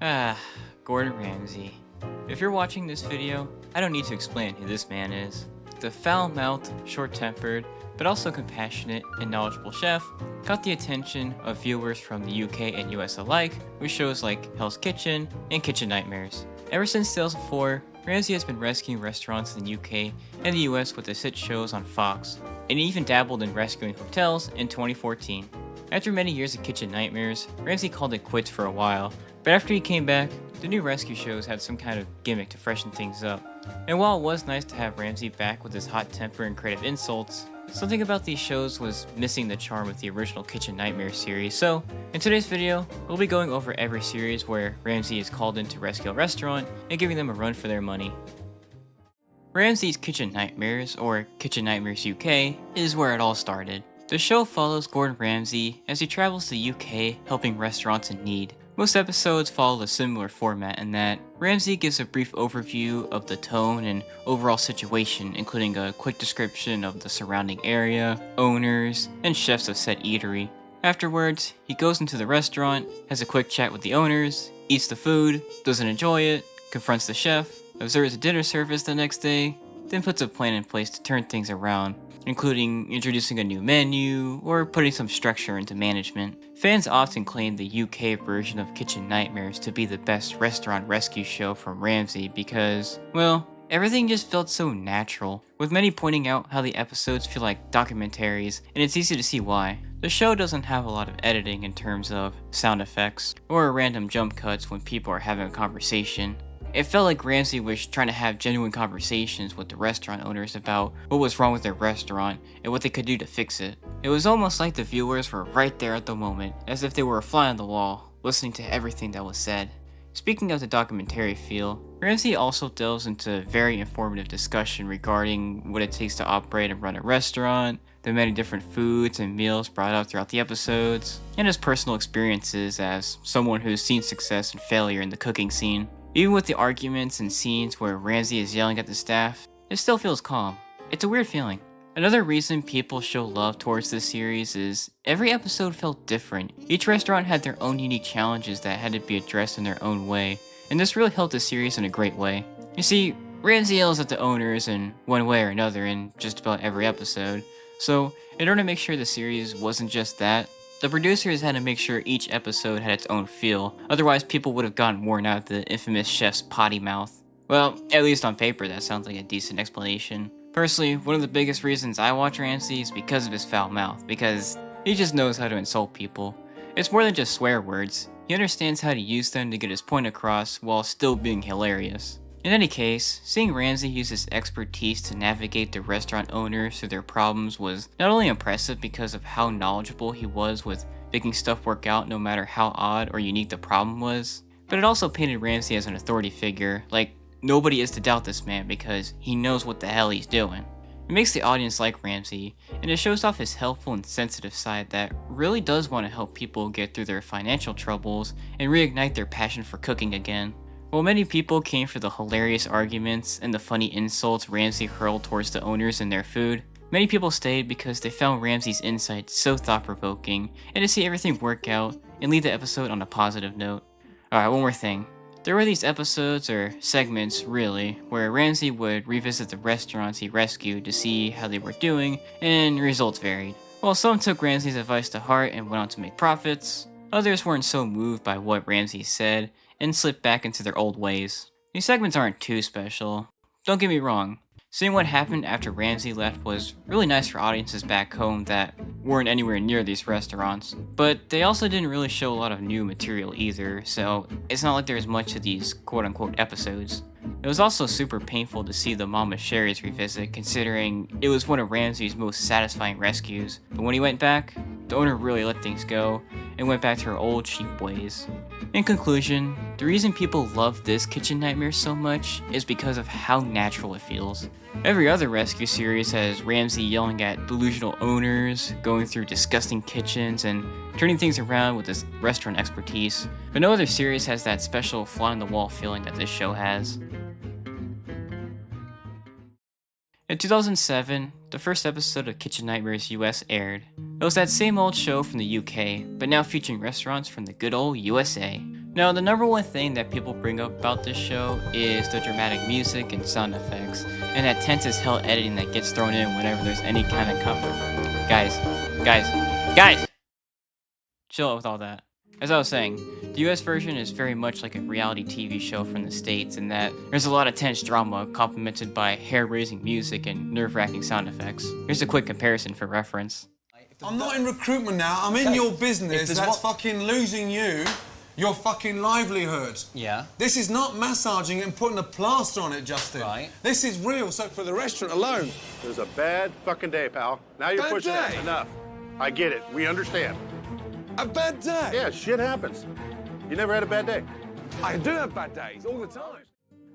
Ah, Gordon Ramsay. If you're watching this video, I don't need to explain who this man is. The foul-mouthed, short-tempered, but also compassionate and knowledgeable chef got the attention of viewers from the UK and US alike with shows like Hell's Kitchen and Kitchen Nightmares. Ever since 2004, Ramsay has been rescuing restaurants in the UK and the US with his hit shows on Fox, and he even dabbled in rescuing hotels in 2014. After many years of Kitchen Nightmares, Ramsay called it quits for a while, but after he came back, the new rescue shows had some kind of gimmick to freshen things up. And while it was nice to have Ramsay back with his hot temper and creative insults, something about these shows was missing the charm of the original Kitchen Nightmares series. So, in today's video, we'll be going over every series where Ramsay is called in to rescue a restaurant and giving them a run for their money. Ramsay's Kitchen Nightmares, or Kitchen Nightmares UK, is where it all started. The show follows Gordon Ramsay as he travels to the UK helping restaurants in need. Most episodes follow a similar format in that Ramsay gives a brief overview of the tone and overall situation, including a quick description of the surrounding area, owners, and chefs of said eatery. Afterwards, he goes into the restaurant, has a quick chat with the owners, eats the food, doesn't enjoy it, confronts the chef, observes the dinner service the next day, then puts a plan in place to turn things around, including introducing a new menu or putting some structure into management. Fans often claim the UK version of Kitchen Nightmares to be the best restaurant rescue show from Ramsay because, well, everything just felt so natural, with many pointing out how the episodes feel like documentaries, and it's easy to see why. The show doesn't have a lot of editing in terms of sound effects or random jump cuts when people are having a conversation. It felt like Ramsay was trying to have genuine conversations with the restaurant owners about what was wrong with their restaurant and what they could do to fix it. It was almost like the viewers were right there at the moment, as if they were a fly on the wall, listening to everything that was said. Speaking of the documentary feel, Ramsay also delves into very informative discussion regarding what it takes to operate and run a restaurant, the many different foods and meals brought up throughout the episodes, and his personal experiences as someone who's seen success and failure in the cooking scene. Even with the arguments and scenes where Ramsay is yelling at the staff, it still feels calm. It's a weird feeling. Another reason people show love towards this series is every episode felt different. Each restaurant had their own unique challenges that had to be addressed in their own way, and this really helped the series in a great way. You see, Ramsay yells at the owners in one way or another in just about every episode, so in order to make sure the series wasn't just that, the producers had to make sure each episode had its own feel, otherwise people would have gotten worn out of the infamous chef's potty mouth. Well, at least on paper that sounds like a decent explanation. Personally, one of the biggest reasons I watch Ramsay is because of his foul mouth, because he just knows how to insult people. It's more than just swear words, he understands how to use them to get his point across while still being hilarious. In any case, seeing Ramsay use his expertise to navigate the restaurant owners through their problems was not only impressive because of how knowledgeable he was with making stuff work out no matter how odd or unique the problem was, but it also painted Ramsay as an authority figure, like nobody is to doubt this man because he knows what the hell he's doing. It makes the audience like Ramsay, and it shows off his helpful and sensitive side that really does want to help people get through their financial troubles and reignite their passion for cooking again. While many people came for the hilarious arguments and the funny insults Ramsay hurled towards the owners and their food, many people stayed because they found Ramsay's insights so thought-provoking and to see everything work out and leave the episode on a positive note. Alright, one more thing. There were these episodes, or segments really, where Ramsay would revisit the restaurants he rescued to see how they were doing, and results varied. While some took Ramsay's advice to heart and went on to make profits, others weren't so moved by what Ramsay said and slipped back into their old ways. These segments aren't too special. Don't get me wrong. Seeing what happened after Ramsay left was really nice for audiences back home that weren't anywhere near these restaurants, but they also didn't really show a lot of new material either, so it's not like there's much of these quote-unquote episodes. It was also super painful to see the Mama Sherry's revisit considering it was one of Ramsay's most satisfying rescues, but when he went back, the owner really let things go and went back to her old cheap ways. In conclusion, the reason people love this Kitchen Nightmare so much is because of how natural it feels. Every other rescue series has Ramsay yelling at delusional owners, going through disgusting kitchens, and turning things around with his restaurant expertise, but no other series has that special fly-on-the-wall feeling that this show has. In 2007, the first episode of Kitchen Nightmares US aired. It was that same old show from the UK, but now featuring restaurants from the good old USA. Now, the number one thing that people bring up about this show is the dramatic music and sound effects, and that tense as hell editing that gets thrown in whenever there's any kind of comfort. Guys! Chill out with all that. As I was saying, the US version is very much like a reality TV show from the States in that there's a lot of tense drama complemented by hair-raising music and nerve-wracking sound effects. Here's a quick comparison for reference. I'm not in recruitment now, I'm in your business. That's fucking losing you your fucking livelihood. Yeah. This is not massaging and putting a plaster on it, Justin. Right. This is real, so for the restaurant alone. It was a bad fucking day, pal. Now you're Bad pushing day? it. Enough. I get it. We understand. A bad day? Yeah, shit happens. You never had a bad day. I do have bad days, all the time.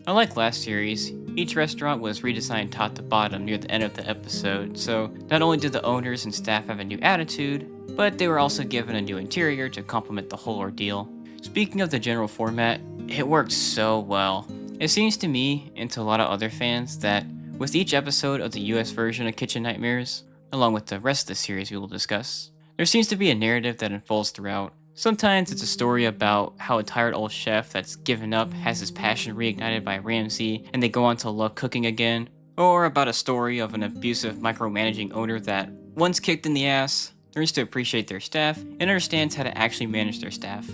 Unlike last series, each restaurant was redesigned top to bottom near the end of the episode, so not only did the owners and staff have a new attitude, but they were also given a new interior to complement the whole ordeal. Speaking of the general format, it worked so well. It seems to me, and to a lot of other fans, that with each episode of the US version of Kitchen Nightmares, along with the rest of the series we will discuss, there seems to be a narrative that unfolds throughout. Sometimes it's a story about how a tired old chef that's given up has his passion reignited by Ramsay and they go on to love cooking again, or about a story of an abusive micromanaging owner that, once kicked in the ass, learns to appreciate their staff and understands how to actually manage their staff.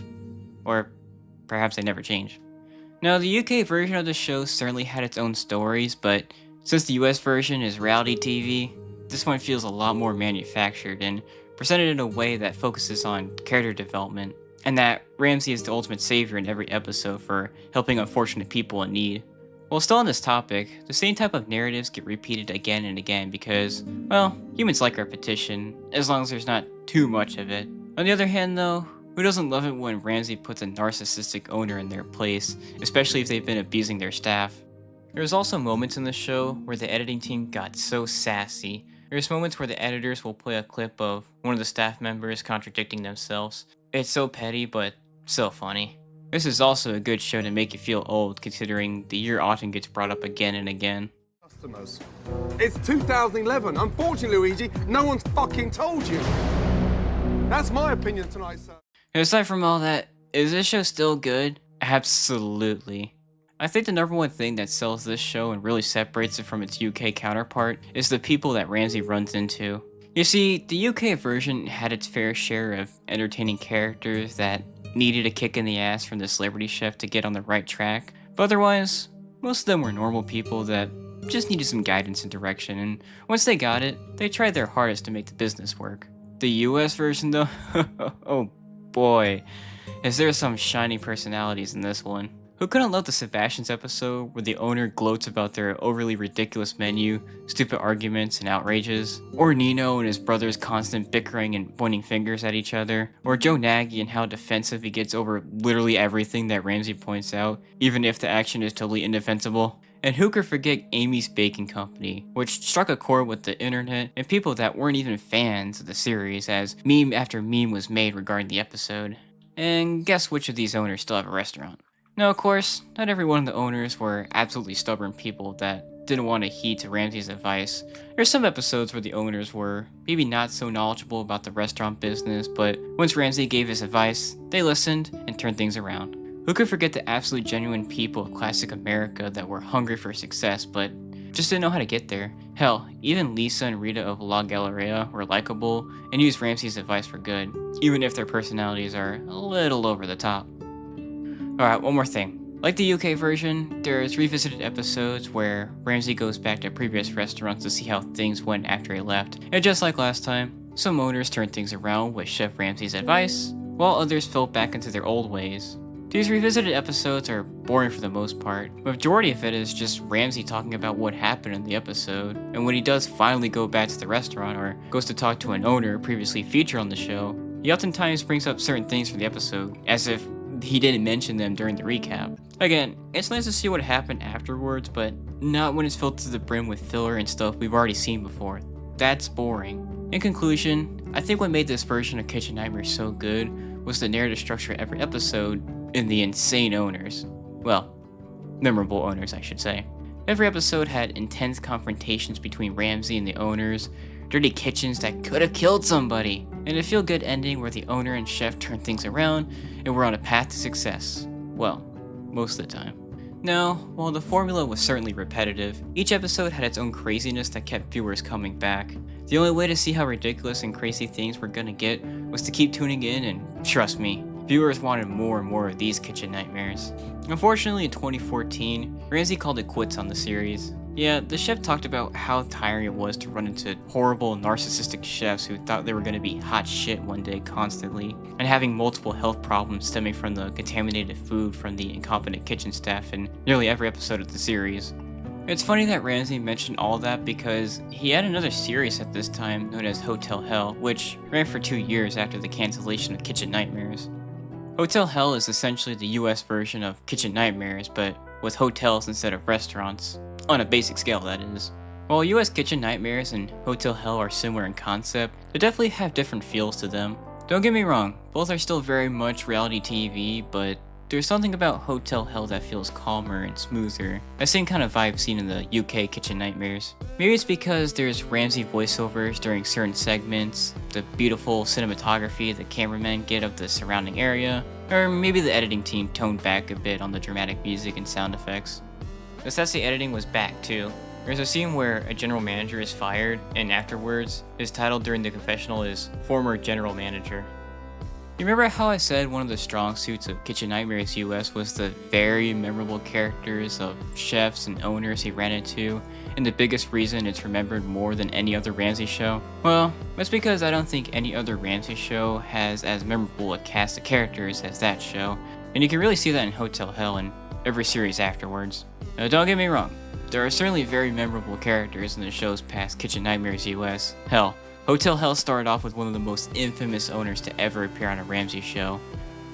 Or perhaps they never change. Now, the UK version of the show certainly had its own stories, but since the US version is reality TV, this one feels a lot more manufactured and presented in a way that focuses on character development, and that Ramsay is the ultimate savior in every episode for helping unfortunate people in need. While still on this topic, the same type of narratives get repeated again and again because, well, humans like repetition, as long as there's not too much of it. On the other hand though, who doesn't love it when Ramsay puts a narcissistic owner in their place, especially if they've been abusing their staff? There's also moments in the show where the editing team got so sassy. There's moments where the editors will play a clip of one of the staff members contradicting themselves. It's so petty, but so funny. This is also a good show to make you feel old, considering the year often gets brought up again and again. Customers. It's 2011. Unfortunately, Luigi, no one's fucking told you. That's my opinion tonight, sir. Aside from all that, is this show still good? Absolutely. I think the number one thing that sells this show and really separates it from its UK counterpart is the people that Ramsay runs into. You see, the UK version had its fair share of entertaining characters that needed a kick in the ass from the celebrity chef to get on the right track, but otherwise, most of them were normal people that just needed some guidance and direction, and once they got it, they tried their hardest to make the business work. The US version though, oh boy, is there some shiny personalities in this one. Who couldn't love the Sebastian's episode where the owner gloats about their overly ridiculous menu, stupid arguments, and outrages? Or Nino and his brother's constant bickering and pointing fingers at each other? Or Joe Nagy and how defensive he gets over literally everything that Ramsay points out, even if the action is totally indefensible? And who could forget Amy's Baking Company, which struck a chord with the internet and people that weren't even fans of the series, as meme after meme was made regarding the episode. And guess which of these owners still have a restaurant? Now, of course, not every one of the owners were absolutely stubborn people that didn't want to heed to Ramsay's advice. There's some episodes where the owners were maybe not so knowledgeable about the restaurant business, but once Ramsay gave his advice, they listened and turned things around. Who could forget the absolute genuine people of classic America that were hungry for success, but just didn't know how to get there? Hell, even Lisa and Rita of La Galleria were likable and used Ramsay's advice for good, even if their personalities are a little over the top. Alright, one more thing. Like the UK version, there's revisited episodes where Ramsay goes back to previous restaurants to see how things went after he left. And just like last time, some owners turn things around with Chef Ramsay's advice, while others fell back into their old ways. These revisited episodes are boring for the most part. The majority of it is just Ramsay talking about what happened in the episode, and when he does finally go back to the restaurant or goes to talk to an owner previously featured on the show, he oftentimes brings up certain things from the episode, as if he didn't mention them during the recap. Again, it's nice to see what happened afterwards, but not when it's filled to the brim with filler and stuff we've already seen before. That's boring. In conclusion, I think what made this version of Kitchen Nightmares so good was the narrative structure of every episode and the insane owners. Well, memorable owners, I should say. Every episode had intense confrontations between Ramsay and the owners, dirty kitchens that could have killed somebody, and a feel-good ending where the owner and chef turn things around and we're on a path to success. Well, most of the time. Now, while the formula was certainly repetitive, each episode had its own craziness that kept viewers coming back. The only way to see how ridiculous and crazy things we're gonna get was to keep tuning in, and trust me, viewers wanted more and more of these kitchen nightmares. Unfortunately, in 2014, Ramsay called it quits on the series. Yeah, the chef talked about how tiring it was to run into horrible, narcissistic chefs who thought they were going to be hot shit one day constantly, and having multiple health problems stemming from the contaminated food from the incompetent kitchen staff in nearly every episode of the series. It's funny that Ramsay mentioned all that because he had another series at this time known as Hotel Hell, which ran for 2 years after the cancellation of Kitchen Nightmares. Hotel Hell is essentially the US version of Kitchen Nightmares, but with hotels instead of restaurants. On a basic scale, that is. While US Kitchen Nightmares and Hotel Hell are similar in concept, they definitely have different feels to them. Don't get me wrong, both are still very much reality TV, but there's something about Hotel Hell that feels calmer and smoother. That same kind of vibe seen in the UK Kitchen Nightmares. Maybe it's because there's Ramsay voiceovers during certain segments, the beautiful cinematography the cameramen get of the surrounding area, or maybe the editing team toned back a bit on the dramatic music and sound effects. The sassy editing was back too. There's a scene where a general manager is fired, and afterwards, his title during the confessional is Former General Manager. You remember how I said one of the strong suits of Kitchen Nightmares US was the very memorable characters of chefs and owners he ran into, and the biggest reason it's remembered more than any other Ramsay show? Well, that's because I don't think any other Ramsay show has as memorable a cast of characters as that show, and you can really see that in Hotel Hell and every series afterwards. Now, don't get me wrong, there are certainly very memorable characters in the show's past Kitchen Nightmares US. Hell, Hotel Hell started off with one of the most infamous owners to ever appear on a Ramsay show.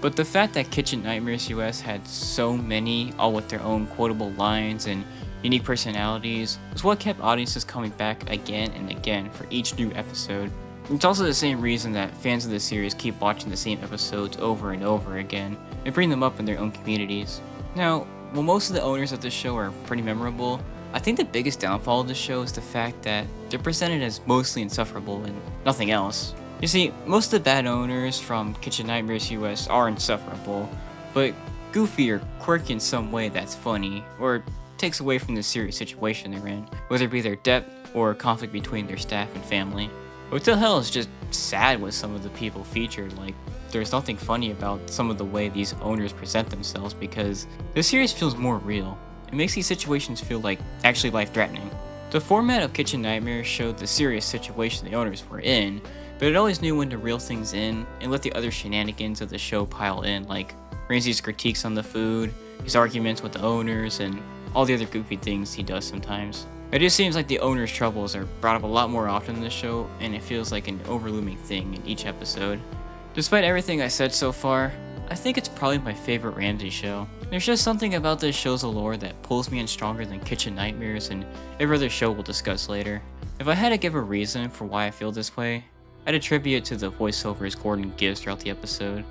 But the fact that Kitchen Nightmares US had so many, all with their own quotable lines and unique personalities, was what kept audiences coming back again and again for each new episode. It's also the same reason that fans of the series keep watching the same episodes over and over again, and bring them up in their own communities. Now, while most of the owners of this show are pretty memorable, I think the biggest downfall of the show is the fact that they're presented as mostly insufferable and nothing else. You see, most of the bad owners from Kitchen Nightmares US are insufferable, but goofy or quirky in some way that's funny, or takes away from the serious situation they're in, whether it be their debt or conflict between their staff and family. Hotel Hell is just sad with some of the people featured, like there's nothing funny about some of the way these owners present themselves because the series feels more real. It makes these situations feel like actually life-threatening. The format of Kitchen Nightmares showed the serious situation the owners were in, but it always knew when to reel things in and let the other shenanigans of the show pile in, like Ramsay's critiques on the food, his arguments with the owners, and all the other goofy things he does sometimes. It just seems like the owner's troubles are brought up a lot more often in the show, and it feels like an overlooming thing in each episode. Despite everything I said so far, I think it's probably my favorite Ramsay show. There's just something about this show's allure that pulls me in stronger than Kitchen Nightmares and every other show we'll discuss later. If I had to give a reason for why I feel this way, I'd attribute it to the voiceovers Gordon gives throughout the episode.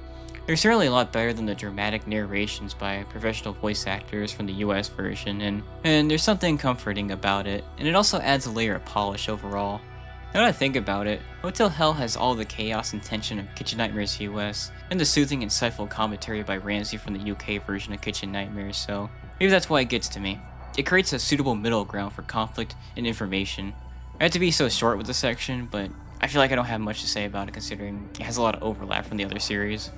They're certainly a lot better than the dramatic narrations by professional voice actors from the US version, and there's something comforting about it, and it also adds a layer of polish overall. Now that I think about it, Hotel Hell has all the chaos and tension of Kitchen Nightmares US, and the soothing, insightful commentary by Ramsay from the UK version of Kitchen Nightmares, so maybe that's why it gets to me. It creates a suitable middle ground for conflict and information. I had to be so short with this section, but I feel like I don't have much to say about it considering it has a lot of overlap from the other series.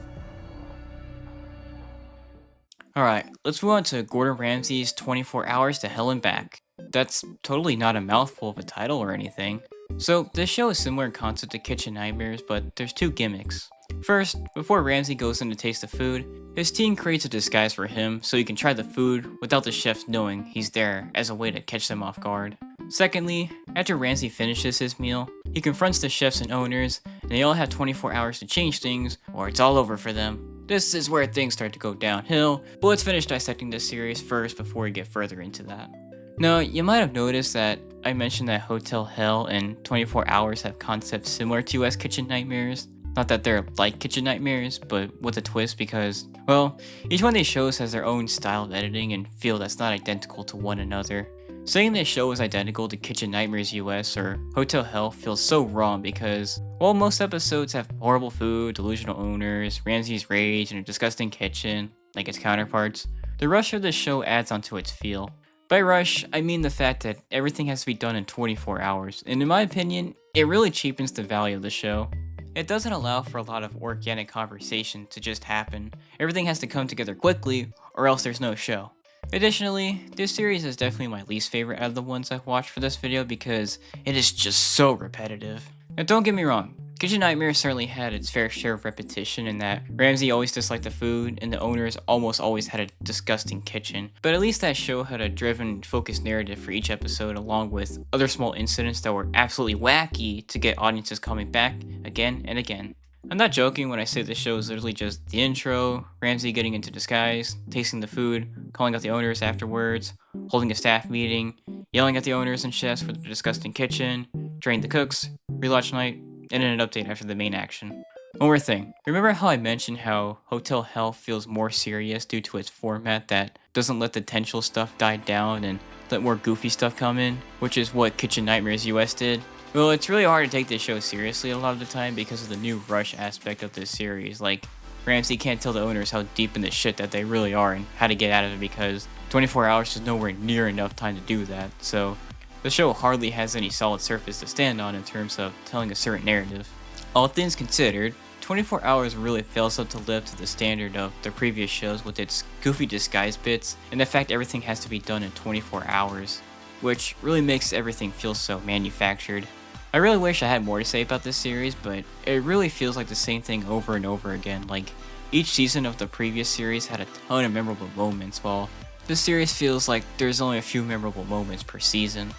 Alright, let's move on to Gordon Ramsay's 24 Hours to Hell and Back. That's totally not a mouthful of a title or anything. So, this show is similar in concept to Kitchen Nightmares, but there's two gimmicks. First, before Ramsay goes in to taste the food, his team creates a disguise for him so he can try the food without the chefs knowing he's there as a way to catch them off guard. Secondly, after Ramsay finishes his meal, he confronts the chefs and owners, and they all have 24 hours to change things, or it's all over for them. This is where things start to go downhill, but let's finish dissecting this series first before we get further into that. Now, you might have noticed that I mentioned that Hotel Hell and 24 Hours have concepts similar to US Kitchen Nightmares. Not that they're like Kitchen Nightmares, but with a twist because, well, each one of these shows has their own style of editing and feel that's not identical to one another. Saying this show is identical to Kitchen Nightmares US or Hotel Hell feels so wrong because, while most episodes have horrible food, delusional owners, Ramsay's rage, and a disgusting kitchen, like its counterparts, the rush of the show adds onto its feel. By rush, I mean the fact that everything has to be done in 24 hours, and in my opinion, it really cheapens the value of the show. It doesn't allow for a lot of organic conversation to just happen. Everything has to come together quickly, or else there's no show. Additionally, this series is definitely my least favorite out of the ones I've watched for this video because it is just so repetitive. Now don't get me wrong, Kitchen Nightmares certainly had its fair share of repetition in that Ramsay always disliked the food and the owners almost always had a disgusting kitchen, but at least that show had a driven, focused narrative for each episode along with other small incidents that were absolutely wacky to get audiences coming back again and again. I'm not joking when I say this show is literally just the intro, Ramsay getting into disguise, tasting the food, calling out the owners afterwards, holding a staff meeting, yelling at the owners and chefs for the disgusting kitchen, training the cooks, relaunch night, and then an update after the main action. One more thing, remember how I mentioned how Hotel Hell feels more serious due to its format that doesn't let the tensional stuff die down and let more goofy stuff come in, which is what Kitchen Nightmares US did? Well, it's really hard to take this show seriously a lot of the time because of the new rush aspect of this series. Like, Ramsay can't tell the owners how deep in the shit that they really are and how to get out of it because 24 hours is nowhere near enough time to do that. So, the show hardly has any solid surface to stand on in terms of telling a certain narrative. All things considered, 24 Hours really fails up to live to the standard of the previous shows with its goofy disguise bits and the fact everything has to be done in 24 hours, which really makes everything feel so manufactured. I really wish I had more to say about this series, but it really feels like the same thing over and over again. Like, each season of the previous series had a ton of memorable moments, while this series feels like there's only a few memorable moments per season.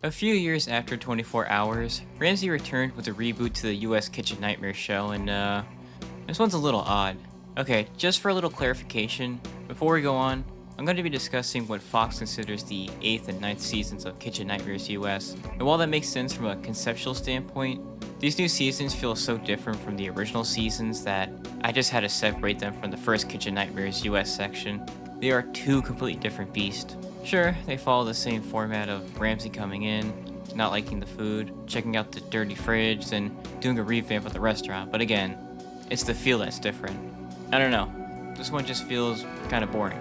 A few years after 24 Hours, Ramsay returned with a reboot to the US Kitchen Nightmares show, and this one's a little odd. Okay, just for a little clarification, before we go on, I'm going to be discussing what Fox considers the 8th and 9th seasons of Kitchen Nightmares US, and while that makes sense from a conceptual standpoint, these new seasons feel so different from the original seasons that I just had to separate them from the first Kitchen Nightmares US section. They are two completely different beasts. Sure, they follow the same format of Ramsay coming in, not liking the food, checking out the dirty fridge, and doing a revamp of the restaurant, but again, it's the feel that's different. I don't know, this one just feels kind of boring.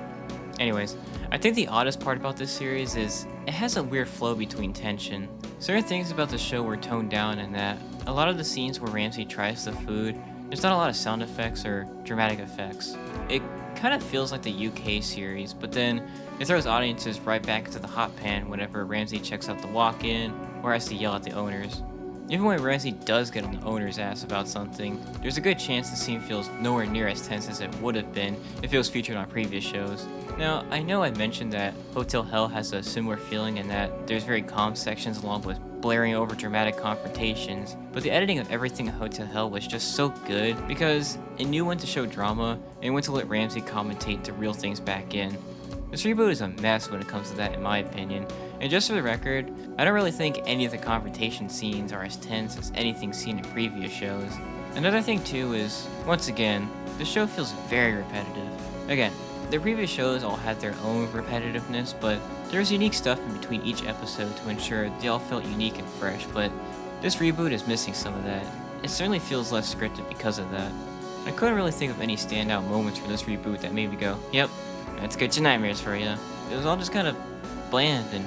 Anyways, I think the oddest part about this series is it has a weird flow between tension. Certain things about the show were toned down in that a lot of the scenes where Ramsay tries the food, there's not a lot of sound effects or dramatic effects. It kind of feels like the UK series, but then it throws audiences right back into the hot pan whenever Ramsay checks out the walk-in or has to yell at the owners. Even when Ramsay does get on the owner's ass about something, there's a good chance the scene feels nowhere near as tense as it would have been if it was featured on previous shows. Now, I know I mentioned that Hotel Hell has a similar feeling in that there's very calm sections along with blaring over dramatic confrontations, but the editing of everything in Hotel Hell was just so good because it knew when to show drama and when to let Ramsay commentate to reel things back in. This reboot is a mess when it comes to that in my opinion, and just for the record, I don't really think any of the confrontation scenes are as tense as anything seen in previous shows. Another thing too is, once again, the show feels very repetitive. Again, the previous shows all had their own repetitiveness, but there was unique stuff in between each episode to ensure they all felt unique and fresh, but this reboot is missing some of that. It certainly feels less scripted because of that. I couldn't really think of any standout moments for this reboot that made me go, yep, that's Kitchen Nightmares for you. It was all just kind of bland and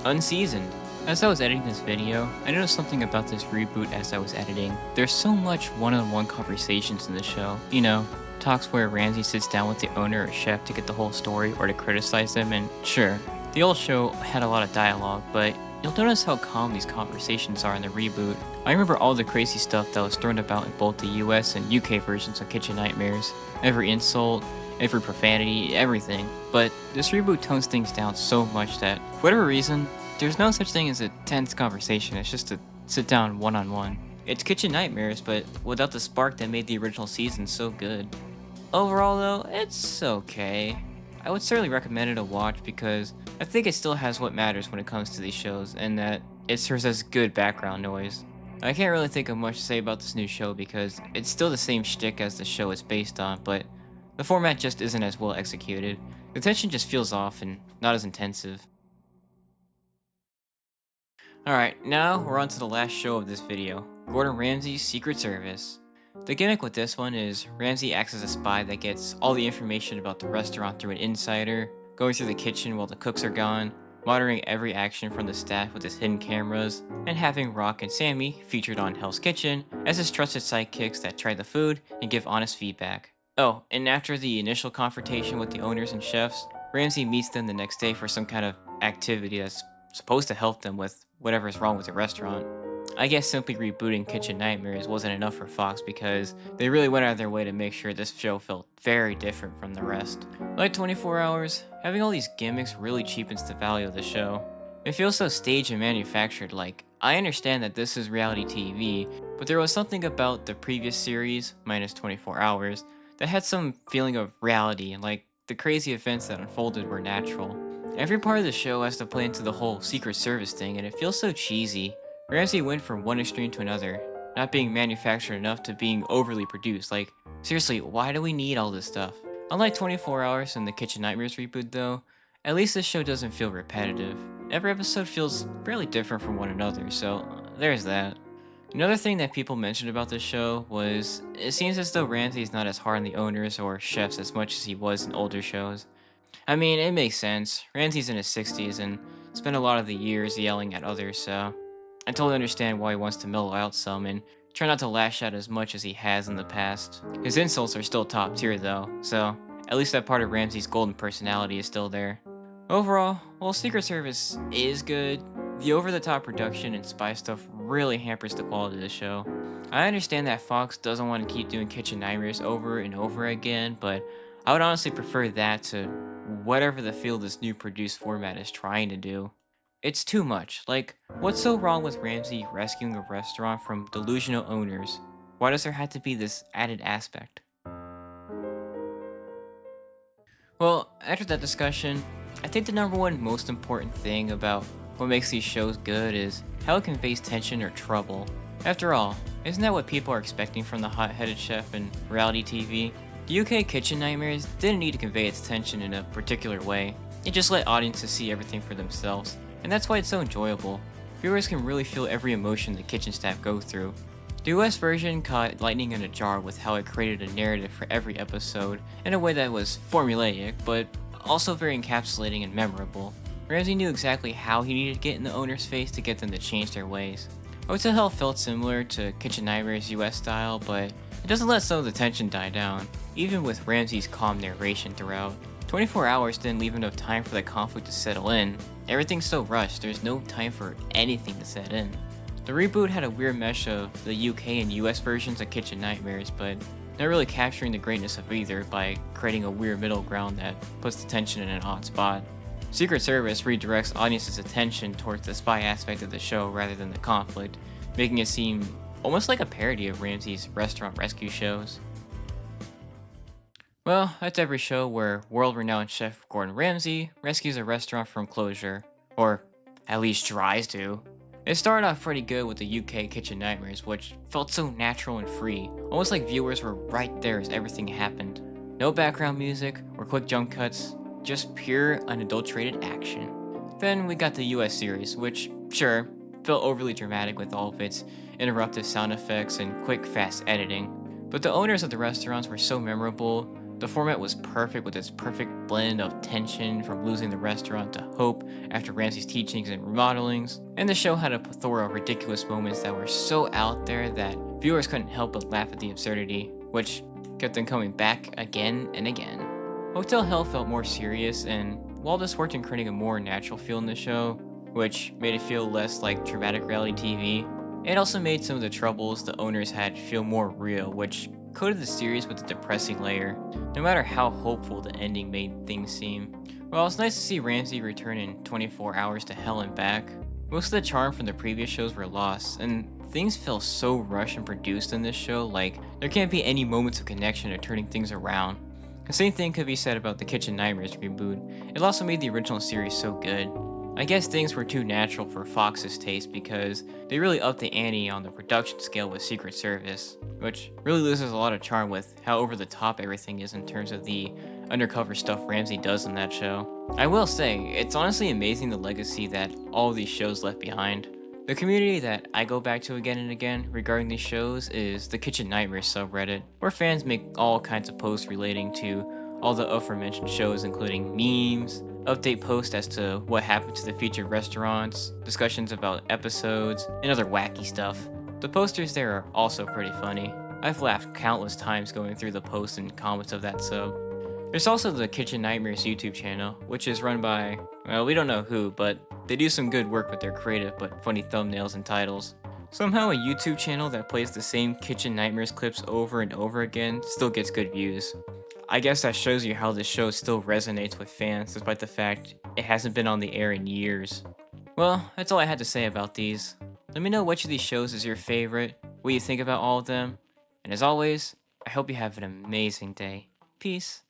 unseasoned. As I was editing this video, I noticed something about this reboot as I was editing. There's so much one-on-one conversations in the show. You know, talks where Ramsay sits down with the owner or chef to get the whole story or to criticize them, and sure, the old show had a lot of dialogue, but you'll notice how calm these conversations are in the reboot. I remember all the crazy stuff that was thrown about in both the US and UK versions of Kitchen Nightmares. Every insult, every profanity, everything. But this reboot tones things down so much that, for whatever reason, there's no such thing as a tense conversation. It's just a sit down one-on-one. It's Kitchen Nightmares, but without the spark that made the original season so good. Overall though, it's okay. I would certainly recommend it a watch because I think it still has what matters when it comes to these shows, and that it serves as good background noise. I can't really think of much to say about this new show because it's still the same shtick as the show it's based on, but the format just isn't as well executed. The tension just feels off and not as intensive. Alright, now we're on to the last show of this video, Gordon Ramsay's Secret Service. The gimmick with this one is Ramsay acts as a spy that gets all the information about the restaurant through an insider, going through the kitchen while the cooks are gone, monitoring every action from the staff with his hidden cameras, and having Rock and Sammy featured on Hell's Kitchen as his trusted sidekicks that try the food and give honest feedback. Oh, and after the initial confrontation with the owners and chefs, Ramsay meets them the next day for some kind of activity that's supposed to help them with whatever's wrong with the restaurant. I guess simply rebooting Kitchen Nightmares wasn't enough for Fox because they really went out of their way to make sure this show felt very different from the rest. Like 24 Hours, having all these gimmicks really cheapens the value of the show. It feels so staged and manufactured. Like, I understand that this is reality TV, but there was something about the previous series, minus 24 Hours, that had some feeling of reality, and like the crazy events that unfolded were natural. Every part of the show has to play into the whole Secret Service thing, and it feels so cheesy. Ramsay went from one extreme to another, not being manufactured enough to being overly produced. Like, seriously, why do we need all this stuff? Unlike 24 Hours and the Kitchen Nightmares reboot though, at least this show doesn't feel repetitive. Every episode feels fairly different from one another, so there's that. Another thing that people mentioned about this show was, it seems as though Ramsay's not as hard on the owners or chefs as much as he was in older shows. I mean, it makes sense. Ramsay's in his 60s and spent a lot of the years yelling at others, so I totally understand why he wants to mellow out some and try not to lash out as much as he has in the past. His insults are still top tier though, so at least that part of Ramsay's golden personality is still there. Overall, while Secret Service is good, the over-the-top production and spy stuff really hampers the quality of the show. I understand that Fox doesn't want to keep doing Kitchen Nightmares over and over again, but I would honestly prefer that to whatever the feel this new produced format is trying to do. It's too much. Like, what's so wrong with Ramsay rescuing a restaurant from delusional owners? Why does there have to be this added aspect? Well, after that discussion, I think the number one most important thing about what makes these shows good is how it conveys tension or trouble. After all, isn't that what people are expecting from the hot-headed chef in reality TV? The UK Kitchen Nightmares didn't need to convey its tension in a particular way. It just let audiences see everything for themselves, and that's why it's so enjoyable. Viewers can really feel every emotion the kitchen staff go through. The US version caught lightning in a jar with how it created a narrative for every episode in a way that was formulaic, but also very encapsulating and memorable. Ramsay knew exactly how he needed to get in the owner's face to get them to change their ways. Hotel Hell felt similar to Kitchen Nightmares US style, but it doesn't let some of the tension die down, even with Ramsay's calm narration throughout. 24 Hours didn't leave enough time for the conflict to settle in. Everything's so rushed, there's no time for anything to set in. The reboot had a weird mesh of the UK and US versions of Kitchen Nightmares, but not really capturing the greatness of either by creating a weird middle ground that puts the tension in an odd spot. Secret Service redirects audiences' attention towards the spy aspect of the show rather than the conflict, making it seem almost like a parody of Ramsay's restaurant rescue shows. Well, that's every show where world-renowned chef Gordon Ramsay rescues a restaurant from closure, or at least tries to. It started off pretty good with the UK Kitchen Nightmares, which felt so natural and free, almost like viewers were right there as everything happened. No background music or quick jump cuts, just pure, unadulterated action. Then we got the US series, which, sure, felt overly dramatic with all of its interruptive sound effects and quick, fast editing. But the owners of the restaurants were so memorable. The format was perfect with its perfect blend of tension from losing the restaurant to hope after Ramsay's teachings and remodelings, and the show had a plethora of ridiculous moments that were so out there that viewers couldn't help but laugh at the absurdity, which kept them coming back again and again. Hotel Hell felt more serious, and while this worked in creating a more natural feel in the show, which made it feel less like dramatic reality TV, it also made some of the troubles the owners had feel more real, which coated the series with a depressing layer, no matter how hopeful the ending made things seem. While it's nice to see Ramsay return in 24 Hours to Hell and back, most of the charm from the previous shows were lost, and things feel so rushed and produced in this show, like there can't be any moments of connection or turning things around. The same thing could be said about the Kitchen Nightmares reboot. It also made the original series so good. I guess things were too natural for Fox's taste because they really upped the ante on the production scale with Secret Service, which really loses a lot of charm with how over the top everything is in terms of the undercover stuff Ramsay does in that show. I will say, it's honestly amazing the legacy that all of these shows left behind. The community that I go back to again and again regarding these shows is the Kitchen Nightmares subreddit, where fans make all kinds of posts relating to all the aforementioned shows, including memes, update posts as to what happened to the featured restaurants, discussions about episodes, and other wacky stuff. The posters there are also pretty funny. I've laughed countless times going through the posts and comments of that sub. There's also the Kitchen Nightmares YouTube channel, which is run by, well, we don't know who, but they do some good work with their creative but funny thumbnails and titles. Somehow a YouTube channel that plays the same Kitchen Nightmares clips over and over again still gets good views. I guess that shows you how this show still resonates with fans despite the fact it hasn't been on the air in years. Well, that's all I had to say about these. Let me know which of these shows is your favorite, what you think about all of them, and as always, I hope you have an amazing day. Peace.